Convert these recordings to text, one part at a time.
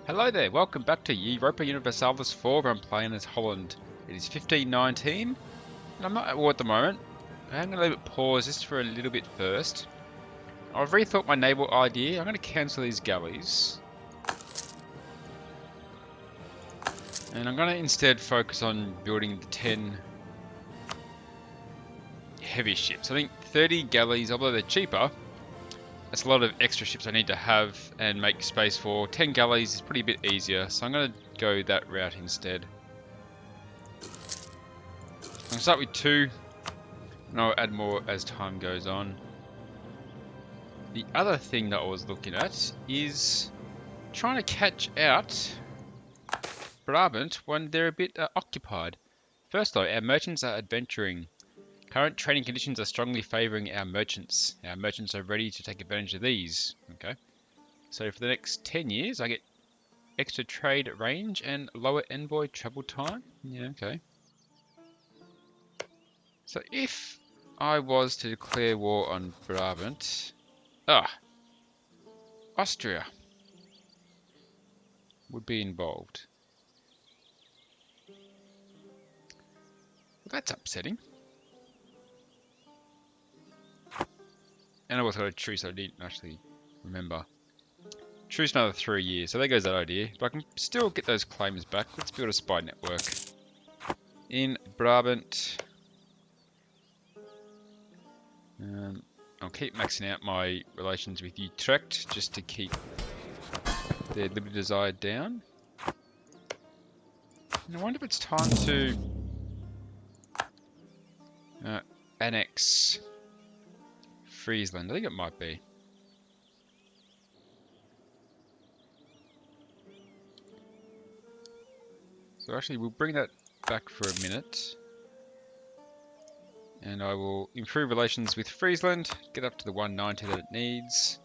Hello there, welcome back to Europa Universalis 4 where I'm playing as Holland. It is 1519, and I'm not at war at the moment. I'm going to leave it pause just for a little bit first. I've rethought my naval idea. I'm going to cancel these galleys. And I'm going to instead focus on building the 10 heavy ships. I think 30 galleys, although they're cheaper, that's a lot of extra ships I need to have and make space for. 10 galleys is pretty bit easier, so I'm going to go that route instead. I'm going to start with 2, and I'll add more as time goes on. The other thing that I was looking at is trying to catch out Brabant when they're a bit occupied. First though, our merchants are adventuring. Current trading conditions are strongly favouring our merchants. Our merchants are ready to take advantage of these. Okay. So for the next 10 years, I get extra trade range and lower envoy travel time. Yeah, okay. So if I was to declare war on Brabant... Austria would be involved. Well, that's upsetting. And I also got a truce I didn't actually remember. Truce another 3 years, so there goes that idea. But I can still get those claims back. Let's build a spy network. In Brabant. I'll keep maxing out my relations with Utrecht just to keep their liberty desire down. And I wonder if it's time to annex Friesland. I think it might be. So actually we'll bring that back for a minute. And I will improve relations with Friesland, get up to the 190 that it needs.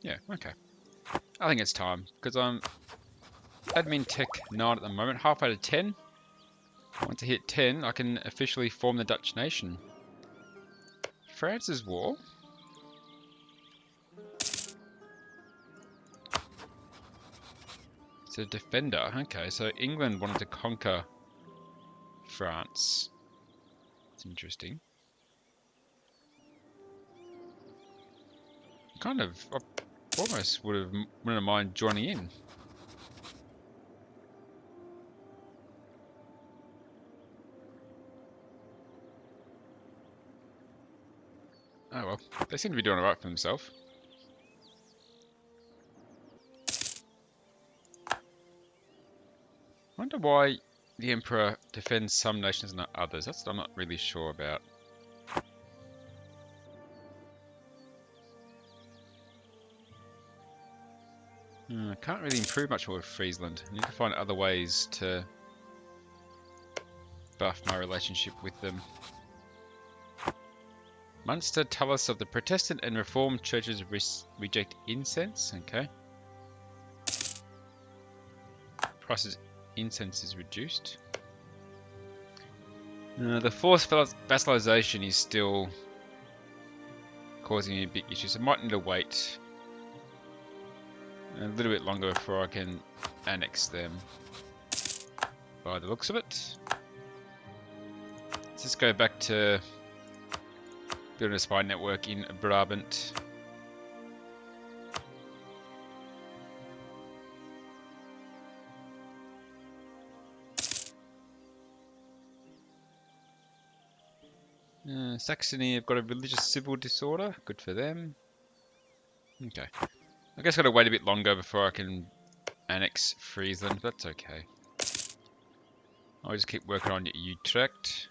Yeah, okay. I think it's time, because I'm admin tech 9 at the moment, halfway to 10. Once I hit 10, I can officially form the Dutch nation. France's war. It's a defender. Okay, so England wanted to conquer France. It's interesting. I almost wouldn't mind joining in. Oh well, they seem to be doing alright for themselves. I wonder why the Emperor defends some nations and not others. That's what I'm not really sure about. I can't really improve much more with Friesland. I need to find other ways to buff my relationship with them. Munster tell us of the Protestant and Reformed churches reject incense. Okay. Price of incense is reduced. The forced vassalization is still causing me big issues. I might need to wait a little bit longer before I can annex them. By the looks of it. Let's just go back to building a spy network in Brabant. Saxony have got a religious civil disorder. Good for them. Okay. I guess I've got to wait a bit longer before I can annex Friesland. That's okay. I'll just keep working on Utrecht.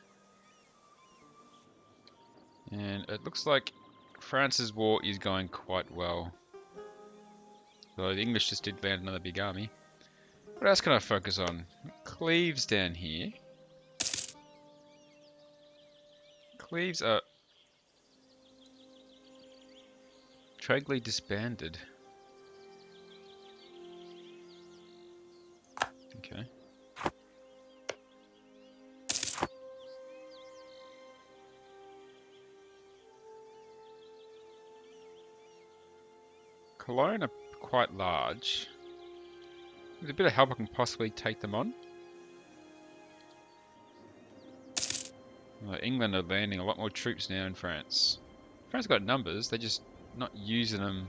And it looks like France's war is going quite well. Though the English just did land another big army. What else can I focus on? Cleves down here. Cleves are tragically disbanded. Okay. Cologne are quite large. With a bit of help, I can possibly take them on. England are landing a lot more troops now in France. France got numbers, they're just not using them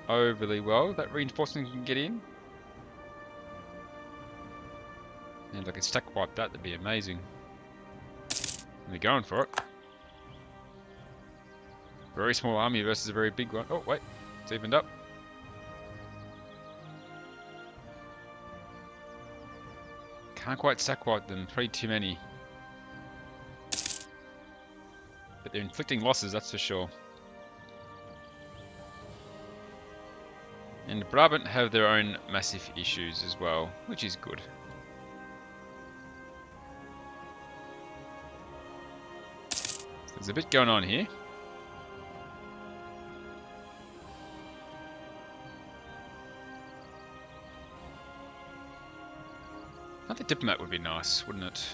overly well. That reinforcement can get in. And if I could stack wipe that, that'd be amazing. And they're going for it. Very small army versus a very big one. Oh, wait. It's evened up. Can't quite stack wipe them. Probably too many. But they're inflicting losses, that's for sure. And Brabant have their own massive issues as well, which is good. There's a bit going on here. Another diplomat would be nice, wouldn't it?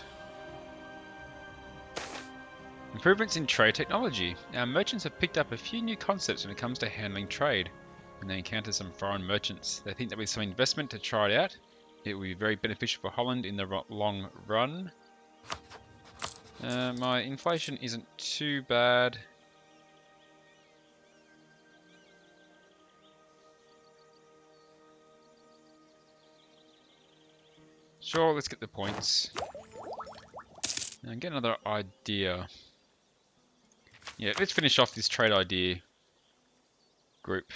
Improvements in trade technology. Our merchants have picked up a few new concepts when it comes to handling trade. When they encounter some foreign merchants, they think that with some investment to try it out, it will be very beneficial for Holland in the long run. My inflation isn't too bad. Sure, let's get the points. And get another idea. Yeah, let's finish off this trade idea group.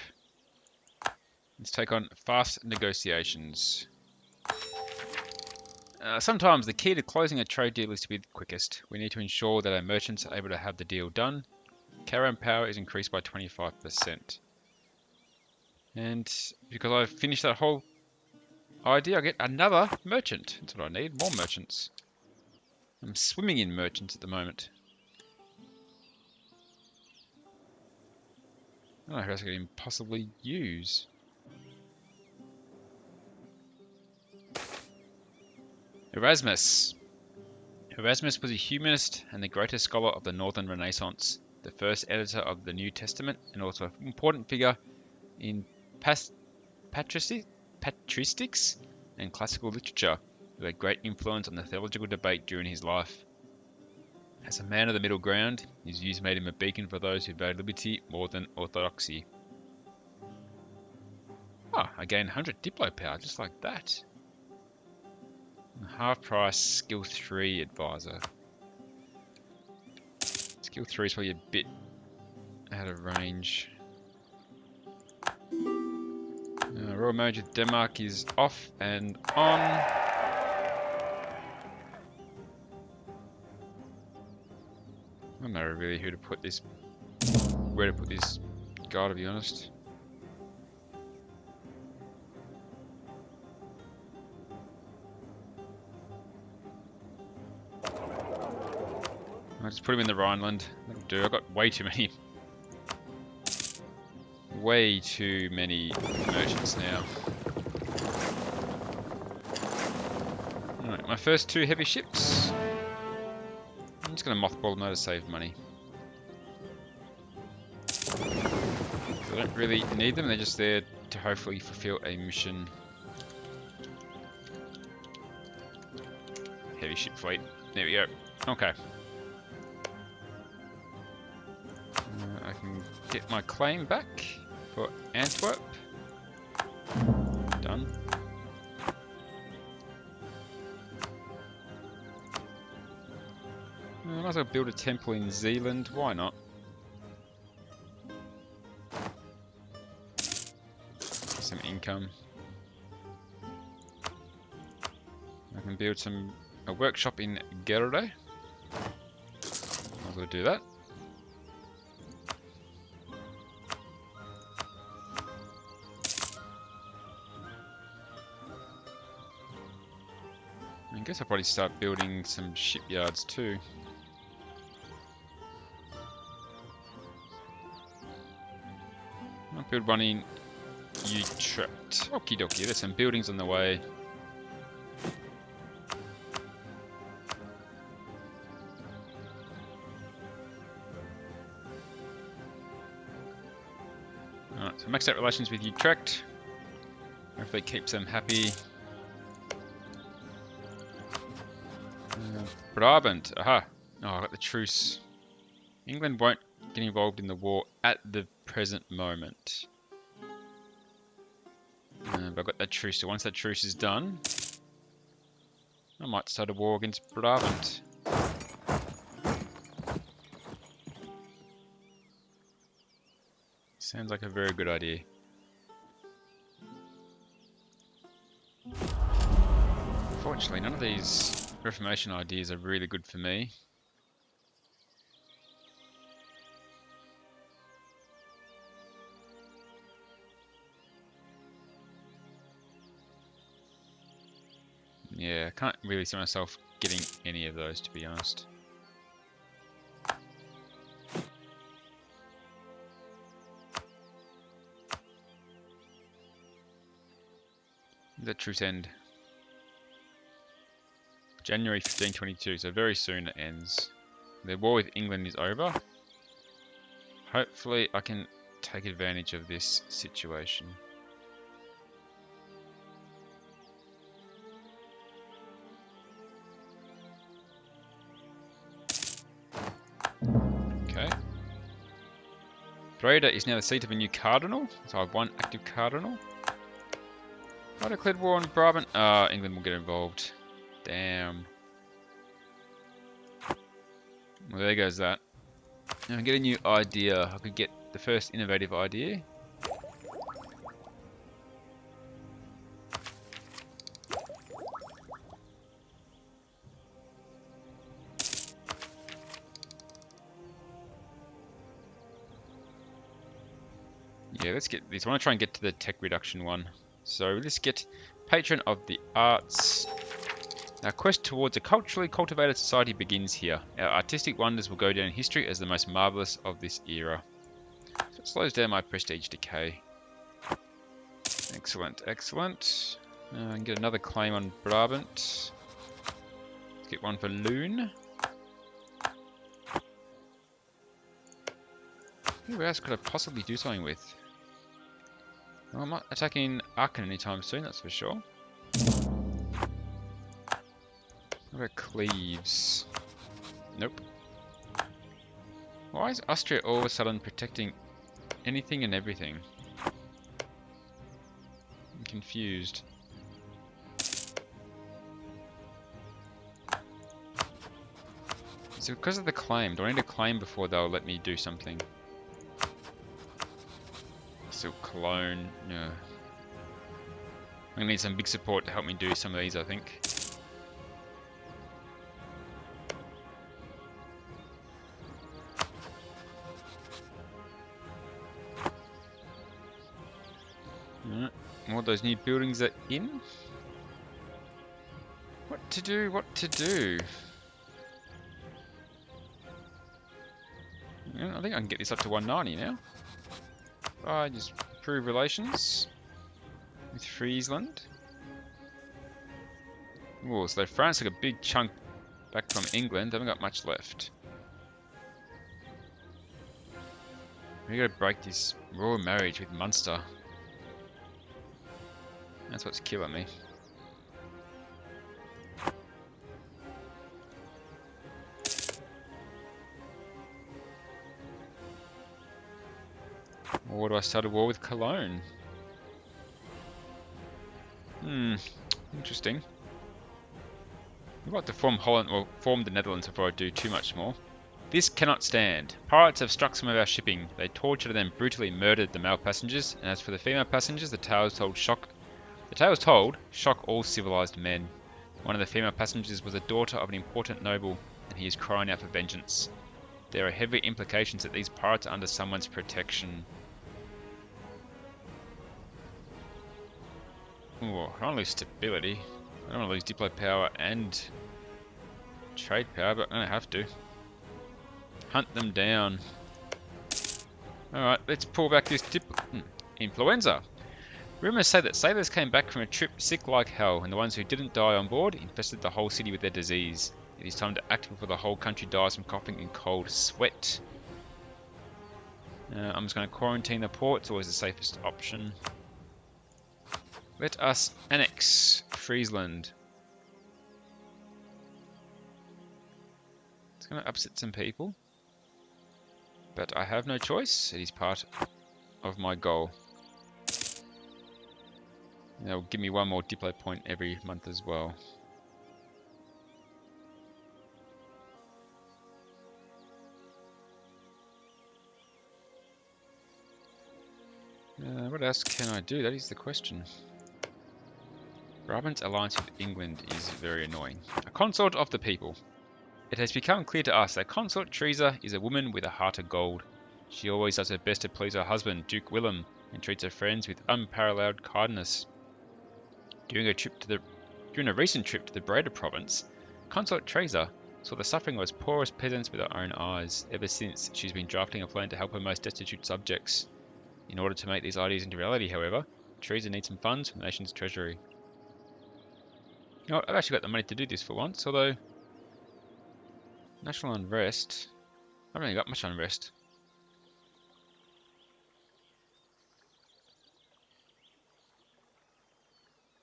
Let's take on fast negotiations. Sometimes the key to closing a trade deal is to be the quickest. We need to ensure that our merchants are able to have the deal done. Caravan power is increased by 25%. And because I've finished that whole idea, I get another merchant. That's what I need, more merchants. I'm swimming in merchants at the moment. I don't know who else I can possibly use. Erasmus. Erasmus was a humanist and the greatest scholar of the Northern Renaissance, the first editor of the New Testament, and also an important figure in patristics and classical literature, who had great influence on the theological debate during his life. As a man of the middle ground, his views made him a beacon for those who value liberty more than orthodoxy. Ah, I gained 100 Diplo power, just like that. Half price, skill 3 advisor. Skill 3 is probably a bit out of range. Royal Marriage with Denmark is off and on. I don't know really who to put this, where to put this guy, to be honest. I'll just put him in the Rhineland. That'll do. I've got way too many merchants now. Alright, my first 2 heavy ships. I'm just going to mothball them now to save money. I don't really need them, they're just there to hopefully fulfill a mission. Heavy ship fleet. There we go. Okay. I can get my claim back for Antwerp. Done. I might as well build a temple in Zealand. Why not? Some income. I can build a workshop in Gerde. Might as well do that. I guess I'll probably start building some shipyards too. I'll build one in Utrecht. Okie dokie, there's some buildings on the way. So maxed out relations with Utrecht. Hopefully it keeps them happy. Brabant, aha. Oh, I got the truce. England won't get involved in the war at the present moment. But I've got that truce, so once that truce is done, I might start a war against Brabant. Sounds like a very good idea. Unfortunately, none of these Reformation ideas are really good for me. Yeah, I can't really see myself getting any of those, to be honest. The truce end. January 1522, so very soon it ends. The war with England is over. Hopefully I can take advantage of this situation. Okay. Breda is now the seat of a new cardinal, so I have one active cardinal. I declared war on Brabant. England will get involved. Damn. Well, there goes that. Now I get a new idea. I could get the first innovative idea. Yeah, let's get this. I want to try and get to the tech reduction one. So let's get Patron of the Arts. Our quest towards a culturally cultivated society begins here. Our artistic wonders will go down in history as the most marvellous of this era. So it slows down my prestige decay. Excellent, excellent. I can get another claim on Brabant. Let's get one for Loon. Who else could I possibly do something with? Well, I'm not attacking Aachen anytime soon, that's for sure. What about Cleves? Nope. Why is Austria all of a sudden protecting anything and everything? I'm confused. Is it because of the claim? Do I need a claim before they'll let me do something? Still Cologne, yeah. I'm gonna need some big support to help me do some of these, I think. All those new buildings are in. What to do? What to do? Yeah, I think I can get this up to 190 now. I just improve relations with Friesland. Oh, so France took a big chunk back from England. They haven't got much left. We gotta break this royal marriage with Munster. That's what's killing me. Or do I start a war with Cologne? Interesting. I'd like to form Holland, or form the Netherlands before I do too much more. This cannot stand. Pirates have struck some of our shipping. They tortured and then brutally murdered the male passengers, and as for the female passengers, the tale was told shock all civilized men. One of the female passengers was a daughter of an important noble, and he is crying out for vengeance. There are heavy implications that these pirates are under someone's protection. Ooh, I don't lose stability. I don't want to lose diplo power and trade power, but I'm going to have to. Hunt them down. Alright, let's pull back this influenza. Rumours say that sailors came back from a trip sick like hell, and the ones who didn't die on board infested the whole city with their disease. It is time to act before the whole country dies from coughing and cold sweat. I'm just going to quarantine the port. It's always the safest option. Let us annex Friesland. It's going to upset some people. But I have no choice. It is part of my goal. And they'll give me one more Diplo point every month as well. What else can I do? That is the question. Brabant's alliance with England is very annoying. A consort of the people. It has become clear to us that Consort Teresa is a woman with a heart of gold. She always does her best to please her husband, Duke Willem, and treats her friends with unparalleled kindness. During a recent trip to the Breda province, Consort Teresa saw the suffering of those poorest peasants with her own eyes. Ever since, she's been drafting a plan to help her most destitute subjects. In order to make these ideas into reality, however, Teresa needs some funds from the nation's treasury. You know what, I've actually got the money to do this for once, although national unrest, I haven't really got much unrest.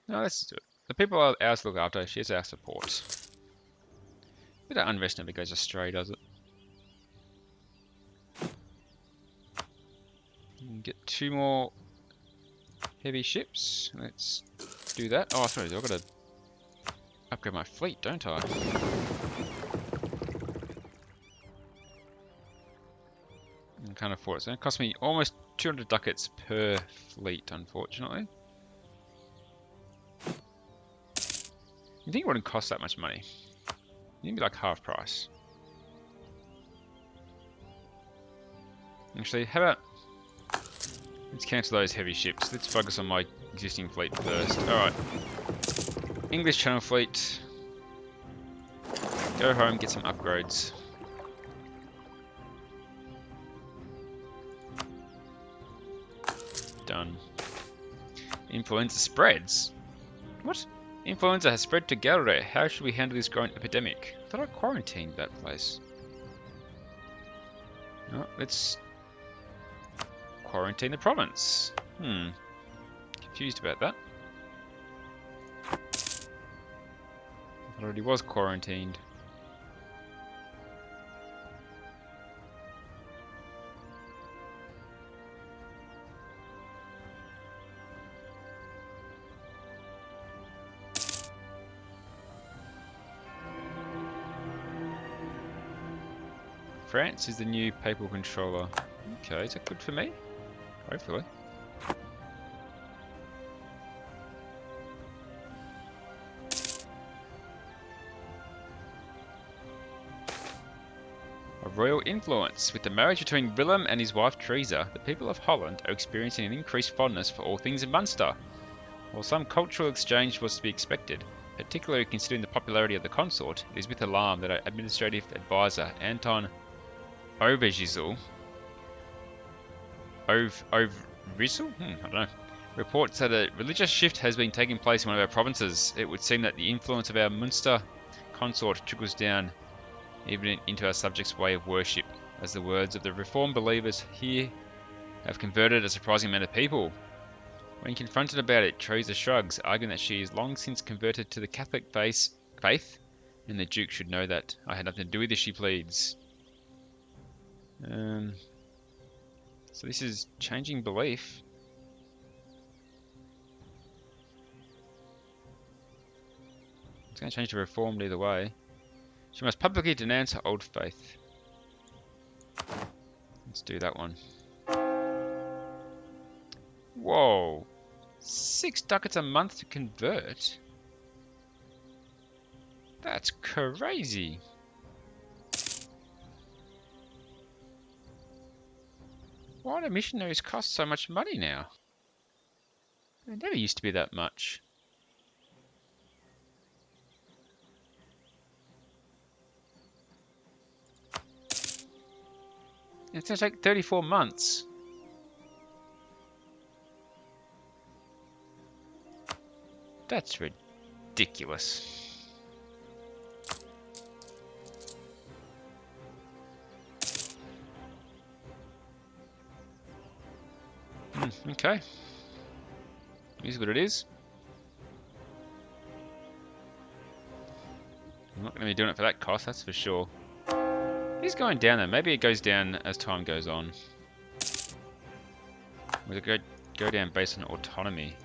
No, let's do it. The people are ours to look after, she has our support. But that unrest never goes astray, does it? Get 2 more heavy ships. Let's do that. Oh, sorry, I've got to upgrade my fleet, don't I? I can't afford it. It's going to cost me almost 200 ducats per fleet, unfortunately. You think it wouldn't cost that much money? You'd be like half price. Actually, how about... let's cancel those heavy ships. Let's focus on my existing fleet first. Alright. English Channel Fleet. Go home, get some upgrades. Done. Influenza spreads? What? Influenza has spread to Galway. How should we handle this growing epidemic? I thought I quarantined that place. No, let's quarantine the province. Confused about that. It already was quarantined. France is the new papal controller. Okay, is that good for me? Hopefully. A royal influence. With the marriage between Willem and his wife Teresa, the people of Holland are experiencing an increased fondness for all things in Munster. While some cultural exchange was to be expected, particularly considering the popularity of the consort, it is with alarm that our administrative advisor, Anton Overgizel, Overgizel? I don't know, reports that a religious shift has been taking place in one of our provinces. It would seem that the influence of our Munster consort trickles down even into our subjects' way of worship, as the words of the reformed believers here have converted a surprising amount of people. When confronted about it, Teresa shrugs, arguing that she is long since converted to the Catholic faith, and the Duke should know that. I had nothing to do with this, she pleads. So this is changing belief. It's going to change to reformed either way. She must publicly denounce her old faith. Let's do that one. Whoa. 6 ducats a month to convert? That's crazy. Why do missionaries cost so much money now? It never used to be that much. It's going to take 34 months. That's ridiculous. Okay. Here's what it is. I'm not going to be doing it for that cost, that's for sure. He's going down there. Maybe it goes down as time goes on. Will it go down based on autonomy?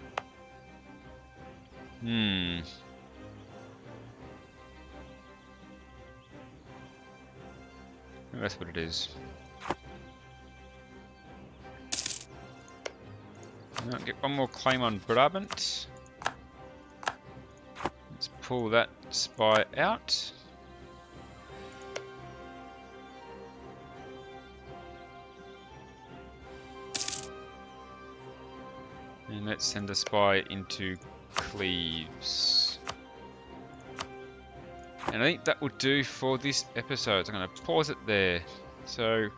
That's what it is. I'll get one more claim on Brabant. Let's pull that spy out. And let's send a spy into Cleves. And I think that will do for this episode. So I'm going to pause it there. So,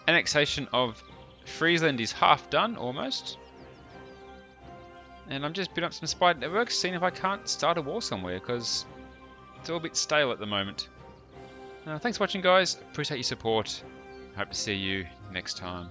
annexation of Friesland is half done, almost. And I'm just building up some spy networks, seeing if I can't start a war somewhere, because it's all a bit stale at the moment. Thanks for watching, guys. Appreciate your support. Hope to see you next time.